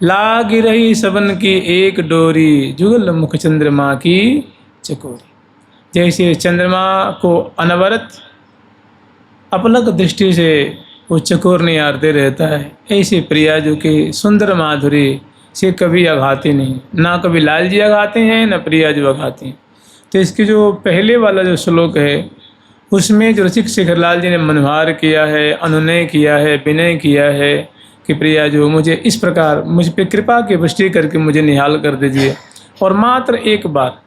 लागी रही सबन की एक डोरी, जुगल मुख चंद्रमा की चकोरी। जैसे चंद्रमा को अनवरत अपलक दृष्टि से वो चकोर निहारते रहता है, ऐसे प्रिया जो कि सुंदर माधुरी से कभी अघाती नहीं, ना कभी लाल जी अघाते हैं ना प्रिया जो अघाती हैं। तो इसके जो पहले वाला जो श्लोक है उसमें जो रसिक शेखरलाल जी ने मनोहार किया है, अनुनय किया है, विनय किया है कि प्रिया जो मुझे इस प्रकार मुझ पे कृपा की वृष्टि करके मुझे निहाल कर दीजिए। और मात्र एक बार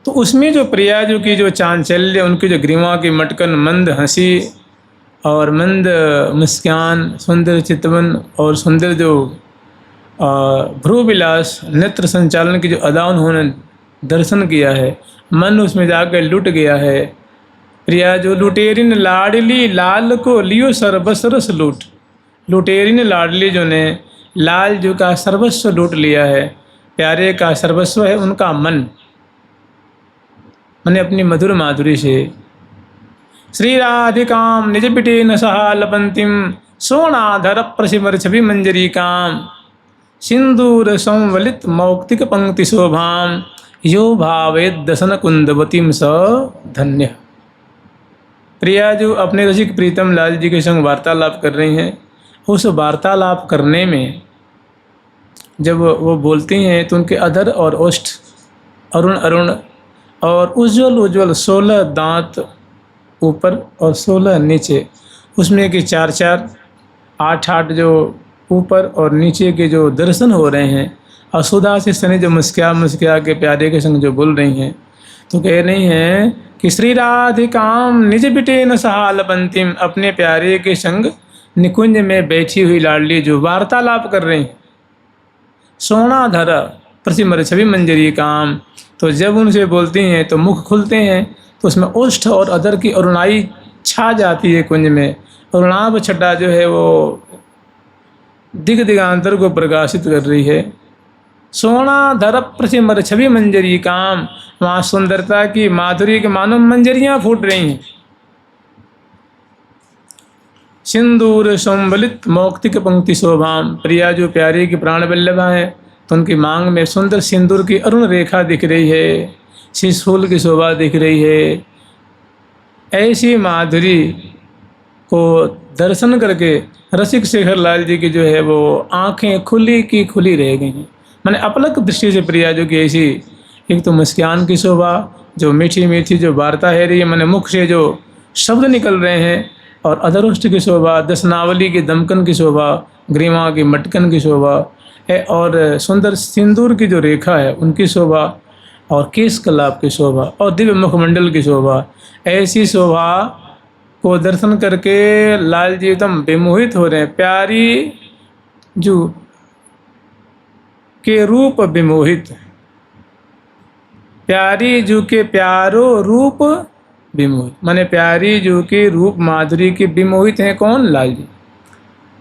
तो उसमें जो प्रिया जो की जो चांचल्य, उनकी जो ग्रीवा की मटकन, मंद हंसी और मंद मुस्कान, सुंदर चितवन और सुंदर जो भ्रू विलास, नेत्र संचालन की जो अदा उन्होंने दर्शन किया है, मन उसमें जाकर लुट गया है। प्रिया जो लुटेरिन लाडली लाल को लियो सर्वस्व लूट, लुटेरिन लाडली जो ने लाल जो का सर्वस्व लूट लिया है, प्यारे का सर्वस्व है उनका मन, मैंने अपनी मधुर माधुरी से। श्री राधिकाम निज पिटे न सहा लपंतिम, सोनाधर प्रसिमर छवि मंजरी काम, सिंदूर संवलित मौक्तिक पंक्ति शोभाम, यो भावेद दसन कुंदवतीम स धन्य। प्रिया जो अपने रसिक प्रीतम लाल जी के संग वार्तालाप कर रही हैं, उस वार्तालाप करने में जब वो बोलती हैं तो उनके अधर और ओष्ठ अरुण अरुण और उज्ज्वल उज्ज्वल 16 दांत ऊपर और 16 नीचे, उसमें कि 4-4 8-8 जो ऊपर और नीचे के जो दर्शन हो रहे हैं, और सुधा से सने जो मुस्किया के प्यारे के संग जो बोल रही हैं, तो कह रही हैं कि श्री राधिकाम निज बिटे न सहाल पंतिम, अपने प्यारे के संग निकुंज में बैठी हुई लाडली जो वार्तालाप कर रही हैं। सोना धरा प्रसिमर छवि मंजरी काम, तो जब उनसे बोलती हैं तो मुख खुलते हैं तो उसमें ओष्ठ और अधर की अरुणाई छा जाती है कुंज में। अरुणाभ छटा जो है वो दिग दिगांतर को प्रकाशित कर रही है। सोना धर प्रसिमर छवि मंजरी काम, वहाँ सुंदरता की माधुरी के मानो मंजरियाँ फूट रही हैं। सिंदूर संबलित मौक्तिक पंक्ति शोभाम, प्रिया जो प्यारी की प्राण वल्लभा है तो उनकी मांग में सुंदर सिंदूर की अरुण रेखा दिख रही है, शीशफूल की शोभा दिख रही है। ऐसी माधुरी को दर्शन करके रसिक शेखरलाल जी की जो है वो आंखें खुली की खुली रह गई हैं। मैंने अपलक दृष्टि से प्रिया जो कि ऐसी एक तो मुस्कान की शोभा, जो मीठी मीठी जो वार्ता है रही है, मैंने मुख से जो शब्द निकल रहे हैं, और अधरोष्ठ की शोभा, दशनावली की दमकन की शोभा, ग्रीवा की मटकन की शोभा है, और सुंदर सिंदूर की जो रेखा है उनकी शोभा, और केश कलाप की शोभा, और दिव्य मुखमंडल की शोभा। ऐसी शोभा को दर्शन करके लाल जी एकदम विमोहित हो रहे हैं। प्यारी जो के रूप विमोहित, प्यारी जू के प्यारो रूप विमोहित, माने प्यारी जू के रूप माधुरी के विमोहित हैं कौन? लाल जी।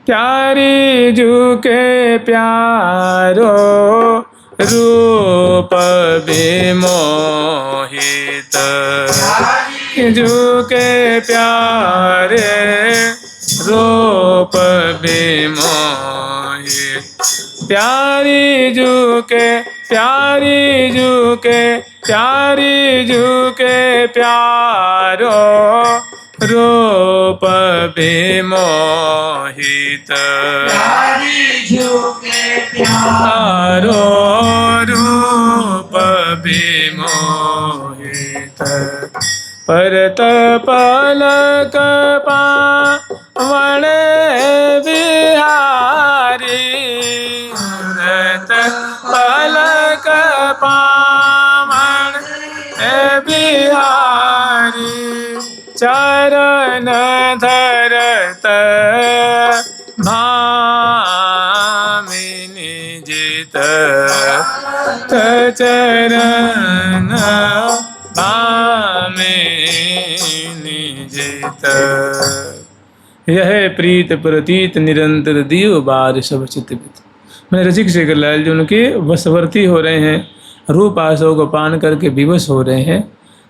प्यारी जू के प्यारो रूप विमोहित, जू के प्यारे रूप विमोहित, प्यारी जू के प्यारी जू के प्यारी जू के प्यारो रूप विमोहित, प्यारी जू के प्यारो रूप विमोहित, परत पलक पावन बिहारी, परत पलक पावन बिहारी, चरण धरत भामिनी जित, चरण भामिनी जित, यह प्रीत प्रतीत निरंतर दियो बार सब चितवित। मैं रसिक शेखरलाल जी उनके वशवर्ती हो रहे हैं, रूप आसों को पान करके विवश हो रहे हैं।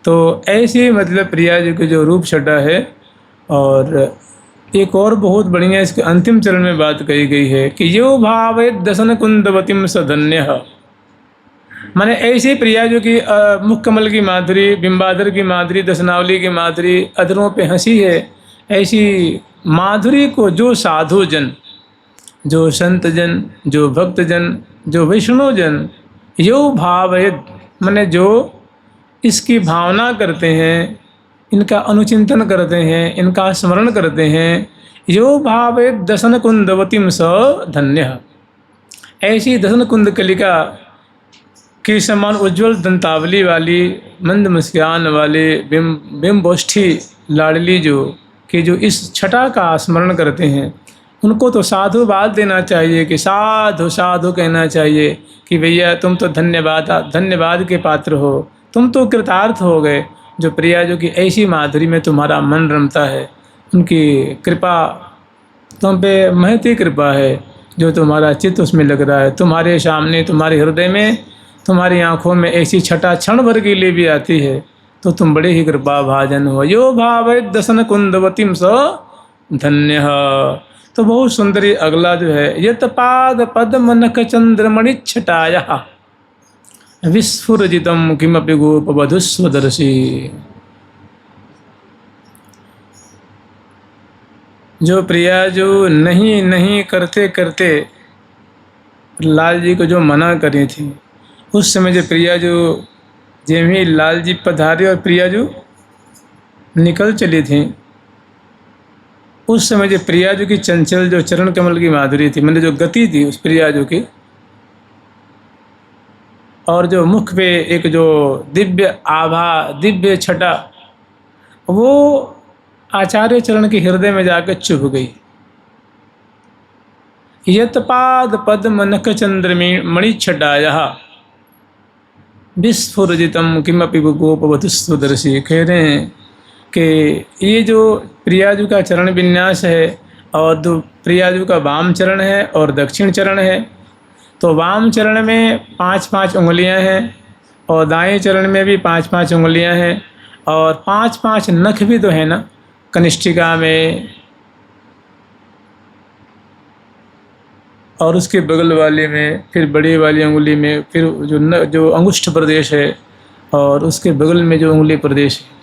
तो ऐसी मतलब प्रिया जी की जो रूप छटा है और एक और बहुत बढ़िया इसके अंतिम चरण में बात कही गई है कि यो भावे दसन कुंदवतीम सधन्य। माने ऐसी प्रिया जो कि मुख कमल की माधुरी, बिंबाधर की माधुरी, दसनावली की माधुरी, अधरों पे हंसी है, ऐसी माधुरी को जो साधु जन, जो संत जन, जो भक्त जन, जो वैष्णव जन यो भावयद माने जो इसकी भावना करते हैं, इनका अनुचिंतन करते हैं, इनका स्मरण करते हैं, यो भावयद दसन कुंदवतीम स धन्य। ऐसी दसन कुंद कलिका के समान उज्ज्वल दंतावली वाली, मंद मुस्कान वाले, बिंबोष्ठी लाडली जो कि जो इस छटा का स्मरण करते हैं, उनको तो साधुवाद देना चाहिए कि साधु साधु कहना चाहिए कि भैया तुम तो धन्यवाद के पात्र हो, तुम तो कृतार्थ हो गए। जो प्रिया जो कि ऐसी माधुरी में तुम्हारा मन रमता है, उनकी कृपा तुम पे महती कृपा है, जो तुम्हारा चित्त उसमें लग रहा है, तुम्हारे सामने, तुम्हारे हृदय में, तुम्हारी आँखों में ऐसी छटा क्षण भर के लिए भी आती है, तो तुम बड़े ही कृपा भाजन हो। यो भाव दसन कुंदवतीम स धन्य। तो बहुत सुंदरी अगला जो है, यत पाद पद्म नख चंद्रमणि छटाया विस्फुरजितम किमपि गोप वधुस्वदर्शी। जो प्रिया जो नहीं नहीं करते करते लाल जी को जो मना करी थी, उस समय जो प्रिया जो जेमी लाल जी पधारे और प्रिया जो निकल चली थी, उस समय जो प्रिया जो की चंचल जो चरण कमल की माधुरी थी, मैंने जो गति थी उस प्रिया जो की, और जो मुख पे एक जो दिव्य आभा, दिव्य छटा, वो आचार्य चरण के हृदय में जाकर चुभ गई। यतपाद पद्म नख चंद्रमणि छटाया विस्फुरजितम किमपि गोप वधुस्वदर्शी। कह रहे हैं कि ये जो प्रियाजू का चरण विन्यास है, और जो प्रियाजू का वाम चरण है और दक्षिण चरण है, तो वाम चरण में 5-5 उंगलियां हैं, और दाएं चरण में भी 5-5 उंगलियां हैं, और 5-5 नख भी तो है ना, कनिष्ठिका में और उसके बगल वाले में, फिर बड़ी वाली उंगली में, फिर जो अंगुष्ठ प्रदेश है और उसके बगल में जो उंगली प्रदेश है,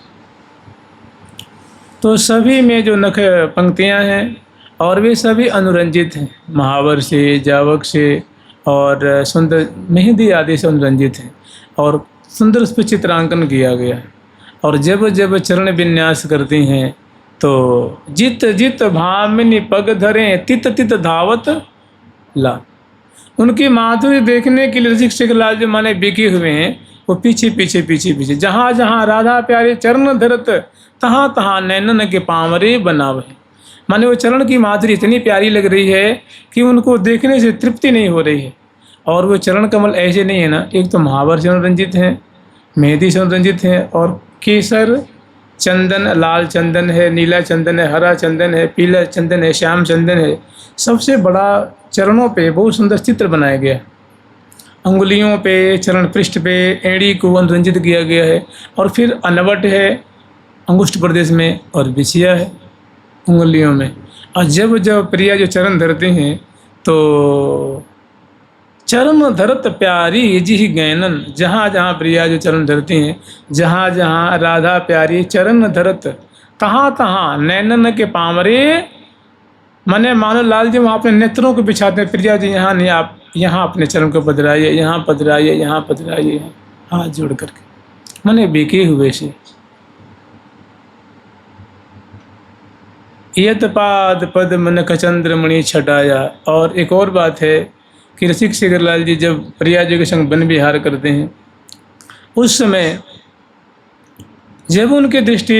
तो सभी में जो नख पंक्तियां हैं और वे सभी अनुरंजित हैं, महावर से, जावक से और सुंदर मेहंदी आदि से अनुरंजित हैं, और सुंदर उस पर चित्रांकन किया गया है। और जब जब चरण विन्यास करती हैं तो जित जित भामिनी पग धरें तित तित धावत ला। उनकी माधुरी देखने के लिए रसिक शेखरलाल जो माने बिके हुए हैं, वो पीछे पीछे पीछे पीछे, जहाँ जहाँ राधा प्यारे चरण धरत तहाँ तहाँ नैनन के पांवरे बनावे। माने वो चरण की माधुरी इतनी प्यारी लग रही है कि उनको देखने से तृप्ति नहीं हो रही है। और वो चरण कमल ऐसे नहीं है ना, एक तो महावर से अनुरंजित हैं, मेहंदी से अनुरंजित हैं, और केसर चंदन, लाल चंदन है, नीला चंदन है, हरा चंदन है, पीला चंदन है, श्याम चंदन है। सबसे बड़ा चरणों पे बहुत सुंदर चित्र बनाया गया, अंगुलियों पे, चरण पृष्ठ पे एड़ी को अनुरंजित किया गया है, और फिर अनवट है अंगुष्ठ प्रदेश में, और बिछिया है उंगलियों में। और जब जब प्रिया जो चरण धरते हैं तो चरण धरत प्यारी जी गैनन, जहाँ जहाँ प्रिया जो चरण धरती हैं, जहाँ जहाँ राधा प्यारी चरण धरत तहाँ तहाँ नैनन के पामरे, माने मानो लाल जी वहाँ अपने नेत्रों को बिछाते हैं, प्रिया जी यहाँ नहीं, आप यहाँ अपने चरण को पधराइए, यहाँ पधराइए, यहाँ पधराइए, हाथ जोड़ करके, माने बेके हुए से। यत पाद पद्म नख चंद्रमणि छटाया। और एक और बात है कि रसिक शेखरलाल जी जब प्रिया जी के संग वन विहार करते हैं, उस समय जब उनकी दृष्टि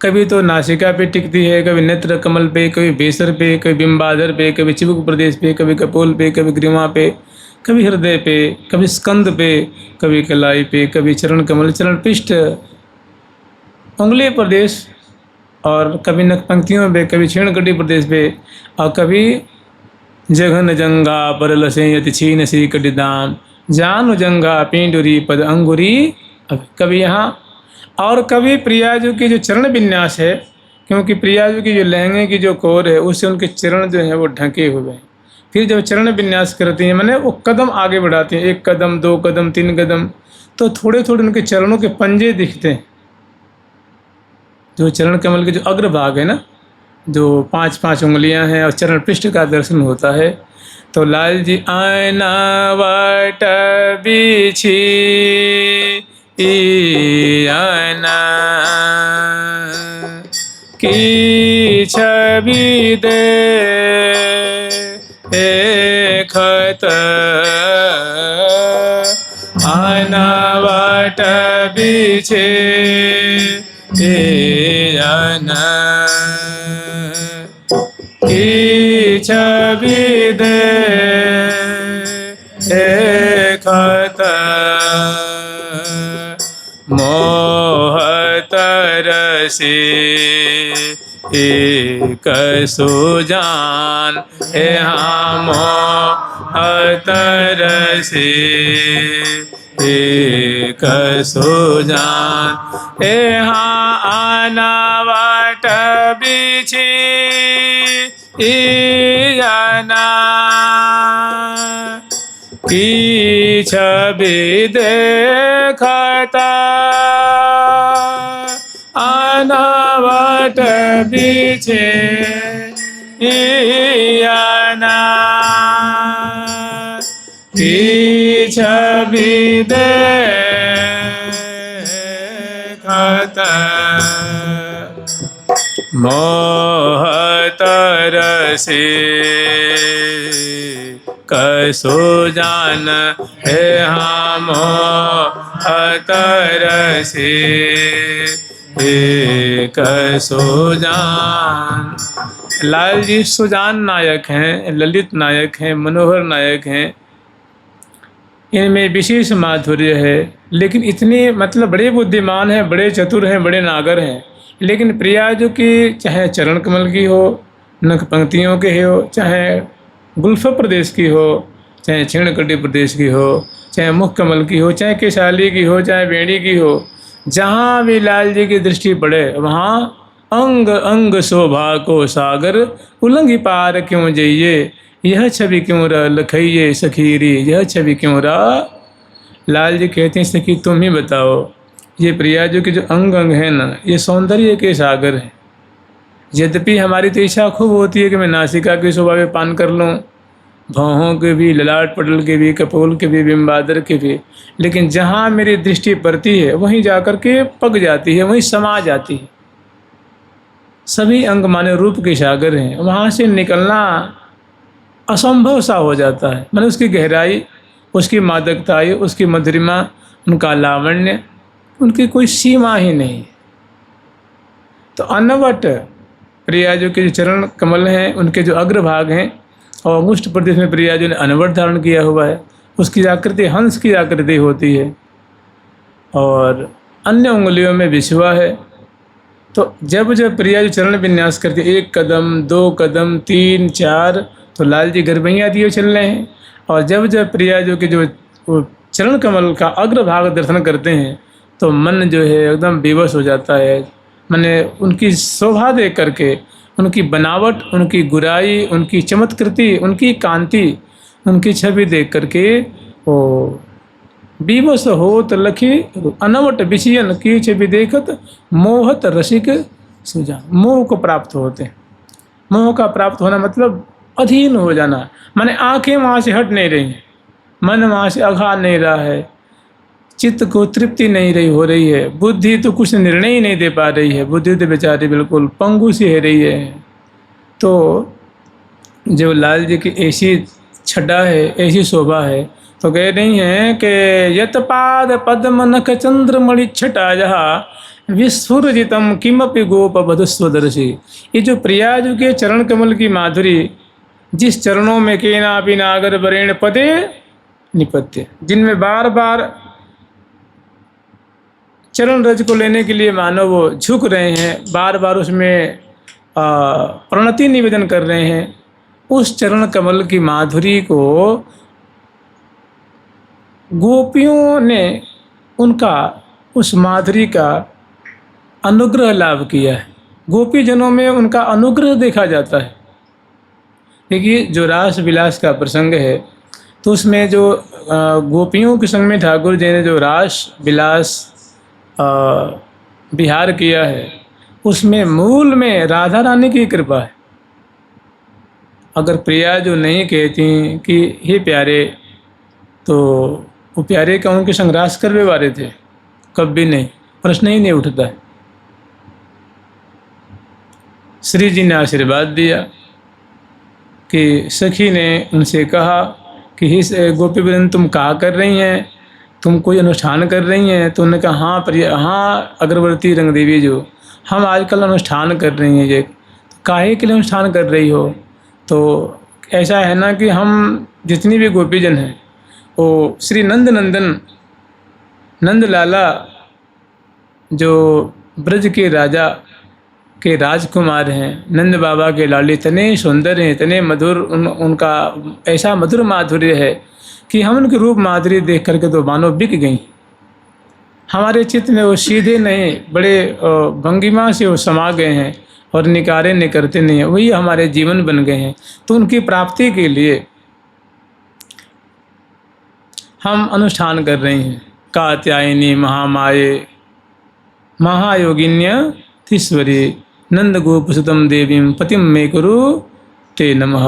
कभी तो नासिका पे टिकती है, कभी नेत्र कमल पे, कभी बेसर पे, कभी बिंबाधर पे, कभी चिबुक प्रदेश पे, कभी कपोल पे, कभी ग्रीवा पे, कभी हृदय पे, कभी स्कंद पे, कभी कलाई पे, कभी चरण कमल, चरण पृष्ठ, उंगली प्रदेश, और कभी नख पंक्तियों पे, कभी छीणकटी प्रदेश पे, और कभी जघन जंगा पर लसे यति छीन सी कटिदाम जानु जंगा पेंडुरी पद अंगुरी, कभी यहाँ। और कभी प्रिया जो की जो चरण विन्यास है क्योंकि प्रिया जी की जो लहंगे की जो कोर है उससे उनके चरण जो है वो ढके हुए हैं। फिर जब चरण विन्यास करती हैं मैंने वो कदम आगे बढ़ाती हैं, 1 कदम 2 कदम 3 कदम, तो थोड़े थोड़े उनके चरणों के पंजे दिखते हैं। जो चरण कमल के जो अग्रभाग है ना, जो 5-5 उंगलियां हैं और चरण पृष्ठ का दर्शन होता है। तो लाल जी आयना वाट बिछी आयना की छवि देखत आयना वाट बिछे आयना की छवि देखत मोहत रसी एक सुजान यहाँ मोहत रसी एक सुजान यहाँ आना वाट बिछी आना की छवि देखता आना वाट बिछे आना की छवि देखता मोहत रसी कसो जान है हम मोहत रसी कसो जान। लाल जी सुजान नायक हैं, ललित नायक हैं, मनोहर नायक हैं, इनमें विशेष माधुर्य है। लेकिन इतने मतलब बड़े बुद्धिमान हैं, बड़े चतुर हैं, बड़े नागर हैं, लेकिन प्रिया जो कि चाहे चरण कमल की हो, नख पंक्तियों के हो, चाहे गुल्फ प्रदेश की हो, चाहे छीणकटी प्रदेश की हो, चाहे मुख कमल की हो, चाहे केशाली की हो, चाहे बेड़ी की हो, जहाँ भी लाल जी की दृष्टि पड़े वहाँ अंग अंग शोभा को सागर उलंघी पार क्यों जइये यह छवि क्यों रह लखइये सखीरी यह छवि क्यों रह। लाल जी कहते हैं सखी तुम ही बताओ, ये प्रिया जी के जो अंग अंग है ना, ये सौंदर्य के सागर है। यद्यपि हमारी तो इच्छा खूब होती है कि मैं नासिका की शोभा में पान कर लूँ, भौहों के भी, ललाट पटल के भी, कपोल के भी, बिंबादर के भी, लेकिन जहाँ मेरी दृष्टि पड़ती है वहीं जाकर के पक जाती है, वहीं समा जाती है। सभी अंग माने रूप के सागर हैं, वहाँ से निकलना असंभव सा हो जाता है। मैंने उसकी गहराई, उसकी मादकता, उसकी मधुरिमा, उनका लावण्य, उनकी कोई सीमा ही नहीं। तो अनवट प्रिया जी के जो चरण कमल हैं, उनके जो अग्रभाग हैं, और अंगुष्ठ प्रदेश में प्रिया जी ने अनवट धारण किया हुआ है, उसकी आकृति हंस की आकृति होती है, और अन्य उंगलियों में विश्वा है। तो जब जब प्रिया जी चरण विन्यास करती है, 1 कदम 2 कदम 3 4, तो लाल जी गरबैयाँ दिए चल रहे हैं। और जब जब प्रिया जी के जो चरण कमल का अग्रभाग दर्शन करते हैं तो मन जो है एकदम बेबस हो जाता है। मैंने उनकी शोभा देख करके, उनकी बनावट, उनकी गुराई, उनकी चमत्कृति, उनकी कांति, उनकी छवि देख करके वो बीवस होत लखी अनवट विषयन की छवि देखत मोहत रसिक सुजान। मोह को प्राप्त होते हैं। मोह का प्राप्त होना मतलब अधीन हो जाना, माने आंखें वहाँ से हट नहीं रही हैं, मन वहाँ से अघा नहीं रहा है, चित्त को तृप्ति नहीं रही हो रही है, बुद्धि तो कुछ निर्णय ही नहीं दे पा रही है, बुद्धि तो बेचारी बिल्कुल पंगु सी है रही है। तो जो लाल जी की ऐसी छटा है, ऐसी शोभा है, तो कह रही हैं कि यतपाद पद्म नख चंद्रमणि छटा जहा विस्फुरजितम किमपि गोप बधुस्वदर्शी। ये जो प्रिया जी के चरण कमल की माधुरी, जिस चरणों में केनापि नागर वरेण पदे निपत्य, जिनमें बार बार चरण रज को लेने के लिए मानव वो झुक रहे हैं, बार बार उसमें प्रणति निवेदन कर रहे हैं, उस चरण कमल की माधुरी को गोपियों ने उनका उस माधुरी का अनुग्रह लाभ किया है। गोपीजनों में उनका अनुग्रह देखा जाता है। देखिए जो रास विलास का प्रसंग है तो उसमें जो गोपियों के संग में ठाकुर जी ने जो रास विलास विहार किया है उसमें मूल में राधा रानी की कृपा है। अगर प्रिया जो नहीं कहती कि हे प्यारे, तो वो प्यारे का उनके संग रास करने वाले थे, कभी नहीं, प्रश्न ही नहीं उठता है। श्री जी ने आशीर्वाद दिया कि सखी ने उनसे कहा कि हे गोपी वृंद तुम कहा कर रही हैं, तुम कोई अनुष्ठान कर रही हैं? तो उन्होंने कहा हाँ प्रिया, हाँ अग्रवर्ती रंग देवी जो हम आजकल अनुष्ठान कर रही हैं। ये काहे के लिए अनुष्ठान कर रही हो? तो ऐसा है ना कि हम जितनी भी गोपीजन हैं वो श्री नंद नंदन नंद लाला जो ब्रज के राजा के राजकुमार हैं, नंद बाबा के लाली इतने सुंदर हैं, इतने मधुर, उनका ऐसा मधुर माधुर्य है कि हम उनके रूप माधुर्य देख करके तो मानो बिक गई। हमारे चित्त में वो सीधे नहीं, बड़े भंगिमा से वो समा गए हैं और निकारे निकलते नहीं हैं, वही हमारे जीवन बन गए हैं। तो उनकी प्राप्ति के लिए हम अनुष्ठान कर रहे हैं। कात्यायनी महामाये महायोगिन्यतीश्वरी नंद गोपसुतम देवीं पतिम मे कुरु ते नमः।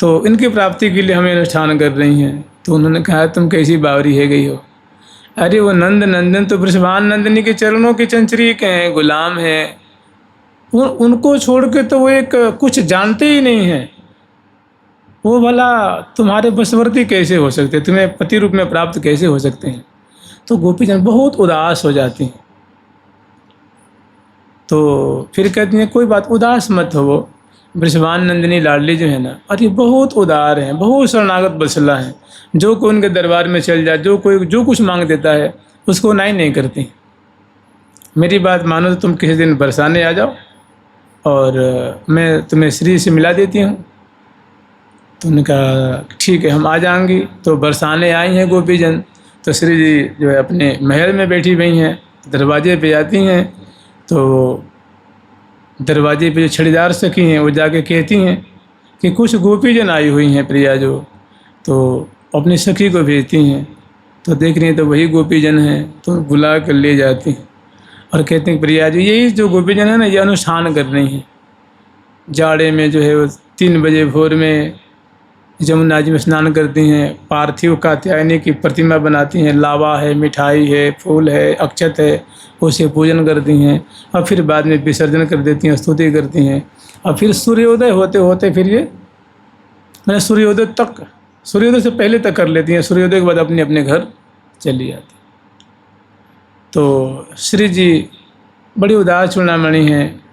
तो इनकी प्राप्ति के लिए हमें अनुष्ठान कर रही हैं। तो उन्होंने कहा तुम कैसी बावरी है गई हो? अरे वो नंद नंदन तो वृषभान नंदिनी के चरणों के चंचरीक हैं, गुलाम हैं। उनको छोड़ के तो वो एक कुछ जानते ही नहीं हैं। वो भला तुम्हारे बसवर्ती कैसे हो सकते हैं, तुम्हें पति रूप में प्राप्त कैसे हो सकते हैं? तो गोपीजन बहुत उदास हो जाती हैं। तो फिर कहती हैं कोई बात, उदास मत हो। वृषभान नंदिनी लाडली जो है ना, अरे बहुत उदार हैं, बहुत शरणागत बसला हैं। जो कोई उनके दरबार में चल जाए, जो कोई जो कुछ मांग देता है उसको नहीं करती। मेरी बात मानो तो तुम किसी दिन बरसाने आ जाओ और मैं तुम्हें श्री से मिला देती हूँ। तो उन्होंने कहा ठीक है हम आ जाएंगी। तो बरसाने आई हैं गोपीजन। तो श्री जी जो है अपने महल में बैठी हुई हैं, दरवाजे पे जाती हैं। तो दरवाजे पे जो छड़ीदार सखी हैं वो जाके कहती हैं कि कुछ गोपीजन आई हुई हैं प्रिया जो, तो अपनी सखी को भेजती हैं। तो देख रही हैं तो वही गोपीजन हैं, तो बुला कर ले जाती हैं और कहती हैं प्रिया जी यही जो गोपीजन है ना, ये अनुष्ठान कर रही हैं। जाड़े में जो है वो 3 बजे भोर में जमुना जी में स्नान करती हैं, पार्थिव कात्यायनी की प्रतिमा बनाती हैं, लावा है, मिठाई है, फूल है, अक्षत है, उसे पूजन करती हैं और फिर बाद में विसर्जन कर देती हैं, स्तुति करती हैं। और फिर सूर्योदय होते होते फिर ये मैंने सूर्योदय से पहले तक कर लेती हैं, सूर्योदय के बाद अपने अपने घर चली जाती। तो श्री जी बड़ी उदास चूड़ामणि हैं।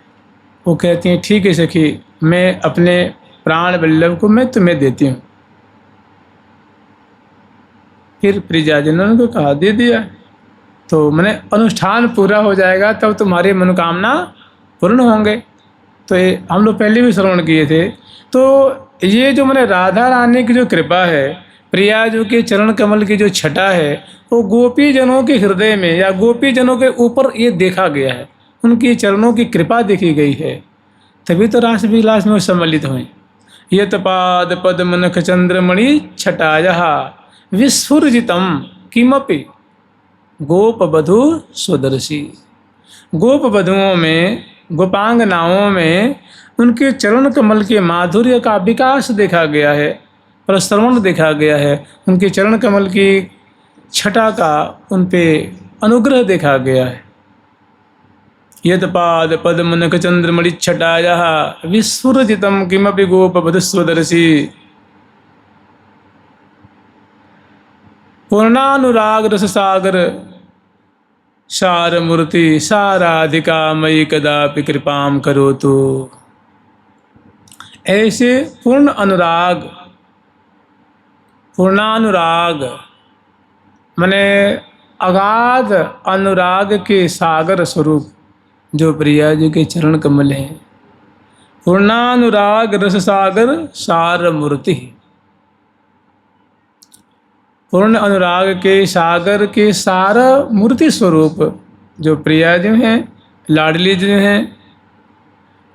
वो कहती हैं ठीक है सखी, मैं अपने प्राण वल्लभ को मैं तुम्हें देती हूँ। फिर प्रियजनों को कहा दे दिया। तो मैंने अनुष्ठान पूरा हो जाएगा तब तुम्हारी मनोकामना पूर्ण होंगे। तो ये हम लोग पहले भी श्रवण किए थे। तो ये जो मैंने राधा रानी की जो कृपा है, प्रिया जो के चरण कमल की जो छटा है, वो गोपी जनों के हृदय में या गोपी जनों के ऊपर ये देखा गया है, उनकी चरणों की कृपा देखी गई है, तभी तो रास विलास में वो सम्मिलित हुए। यत पाद पद्म नख चंद्रमणि छटायः विस्फुरजितम किमपि गोप वधू स्वदर्शी। गोप वधुओं में, गोपांगनाओं में उनके चरण कमल के माधुर्य का विकास देखा गया है, प्रश्रवण देखा गया है, उनके चरण कमल की छटा का उन पे अनुग्रह देखा गया है। यदपाद पद्म नख चंद्रमणि छटायः विस्फुरजितम किमपि गोप वधू स्वदर्शी। पूर्णानुराग रस सागर सार मूर्ति साराधिका मयि कदापि कृपाम करोतु। ऐसे पूर्ण अनुराग, पूर्णानुराग माने अगाध अनुराग के सागर स्वरूप जो प्रिया जी के चरण कमल हैं। पूर्णानुराग रस सागर सार मूर्ति, पूर्ण अनुराग के सागर के सारा मूर्ति स्वरूप जो प्रिया जी हैं, लाडली जी हैं,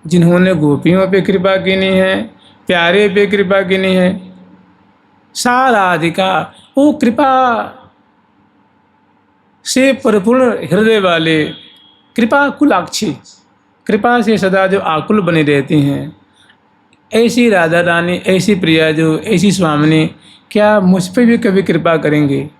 जिन्होंने गोपियों पे कृपा की नहीं है, प्यारे पे कृपा की नहीं है। साराधिका, वो कृपा से परिपूर्ण हृदय वाले, कृपा कुलाक्षी, कृपा से सदा जो आकुल बनी रहती हैं, ऐसी राधा रानी, ऐसी प्रिया जो, ऐसी स्वामिनी क्या मुझ पे भी कभी कृपा करेंगे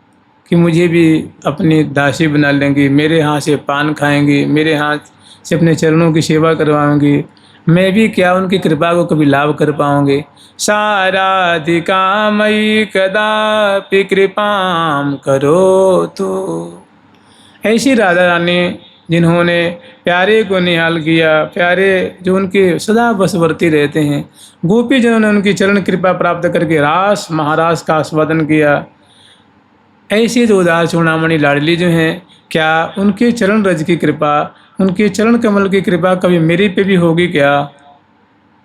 कि मुझे भी अपनी दासी बना लेंगी, मेरे हाथ से पान खाएंगी, मेरे हाथ से अपने चरणों की सेवा करवाएंगी, मैं भी क्या उनकी कृपा को कभी लाभ कर पाऊंगे। साराधिका मयि कदापि कृपाम करो तो, ऐसी राधा रानी जिन्होंने प्यारे को निहाल किया, प्यारे जो उनके सदा बसवर्ती रहते हैं, गोपी जिन्होंने उनकी चरण कृपा प्राप्त करके रास महारास का आस्वादन किया, ऐसी जो उदार चूड़ामणि लाडली जो हैं, क्या उनके चरण रज की कृपा, उनके चरण कमल की कृपा कभी मेरे पे भी होगी क्या?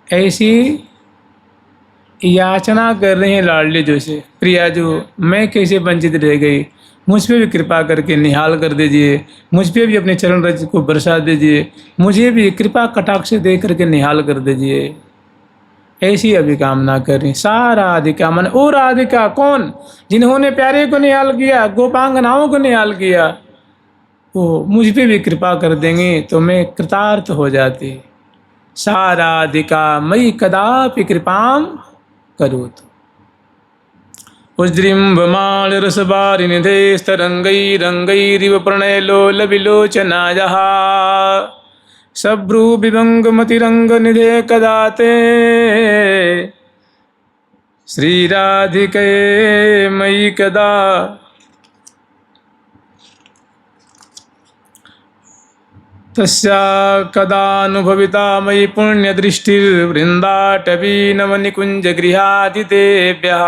ऐसी याचना कर रही हैं लाडली जो से, प्रिया जो, मैं कैसे वंचित रह गई, मुझ पे भी कृपा करके निहाल कर दीजिए, मुझ पे भी अपने चरण रज को बरसा दीजिए, मुझे भी कृपा कटाक्ष दे करके निहाल कर दीजिए। ऐसी अभी कामना कर रही। साराधिका मन, ओ राधिका कौन? जिन्होंने प्यारे को निहाल किया, गोपांगनाओं को निहाल किया, वो मुझ पे भी कृपा कर देंगे तो मैं कृतार्थ हो जाती। साराधिका मयि कदापि कृपाम करोतु। उज्जृम्भमाण रसवारिनिधे स्तरंगैरंगैरिव प्रणयलोलविलोचनायः सभ्रूविभङ्गमतिरङ्गनिधे कदा ते श्रीराधिके मयि कदा तस्या कदानुभविता मयि पुण्यदृष्टिर्वृन्दाटवी नवनिकुञ्जगृहादितेभ्यः।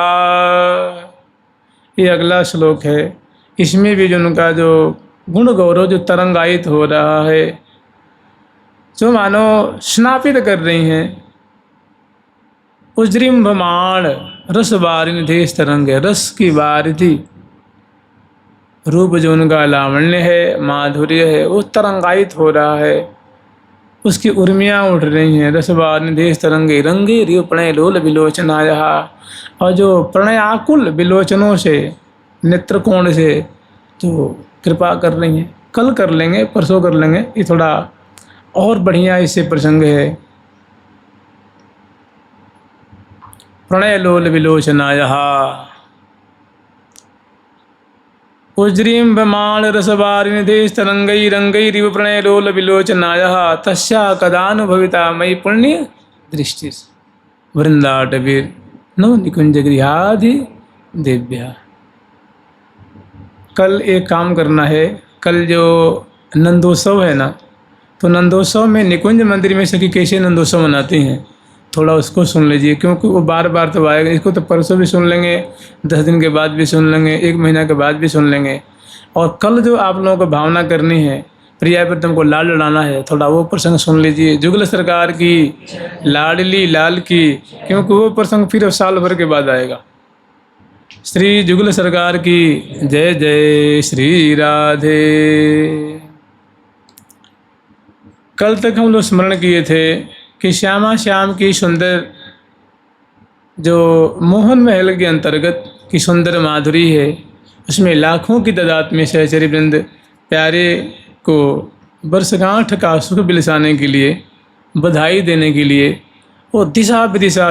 ये अगला श्लोक है। इसमें भी जो उनका जो गुण गौरव जो तरंगायित हो रहा है, जो मानो स्नापित कर रही हैं। उज्जृम्भमाण रस वारिनिधे तरंग, रस की वारिधि रूप जो उनका लावण्य है, माधुर्य है, वो तरंगायित हो रहा है, उसकी उर्मियाँ उठ रही हैं। रसवारिनिधे तरंगे रंगे रिव प्रणय लोल विलोचनायः, और जो प्रणयाकुल विलोचनों से, नेत्रकोण से जो कृपा कर रही हैं। कल कर लेंगे, परसों कर लेंगे, ये थोड़ा और बढ़िया इससे प्रसंग है। प्रणय लोल विलोचनायः उज्जृम्भमाण रसवारिनिधे तरंगैरंगैरिव प्रणयलोल विलोचनायः तस्या कदानुभविता मयि पुण्य दृष्टि वृंदाटवीर नवनिकुंजगृहादि देव्या। कल एक काम करना है, कल जो नंदोत्सव है ना, तो नंदोत्सव में निकुंज मंदिर में सखी कैसे नंदोत्सव मनाती हैं, थोड़ा उसको सुन लीजिए, क्योंकि वो बार बार तो आएगा। इसको तो परसों भी सुन लेंगे, 10 दिन के बाद भी सुन लेंगे, 1 महीना के बाद भी सुन लेंगे। और कल जो आप लोगों को भावना करनी है, प्रिया पर तुमको लाल लड़ाना है, थोड़ा वो प्रसंग सुन लीजिए। जुगल सरकार की लाडली लाल की, क्योंकि वो प्रसंग फिर साल भर के बाद आएगा। श्री जुगल सरकार की जय जय श्री राधे। कल तक हम लोग स्मरण किए थे कि श्यामा श्याम की सुंदर जो मोहन महल के अंतर्गत की सुंदर माधुरी है, उसमें लाखों की तादाद में सहचरी वृंद प्यारे को वर्षगांठ का सुख बिलसाने के लिए, बधाई देने के लिए वो दिशा विदिशा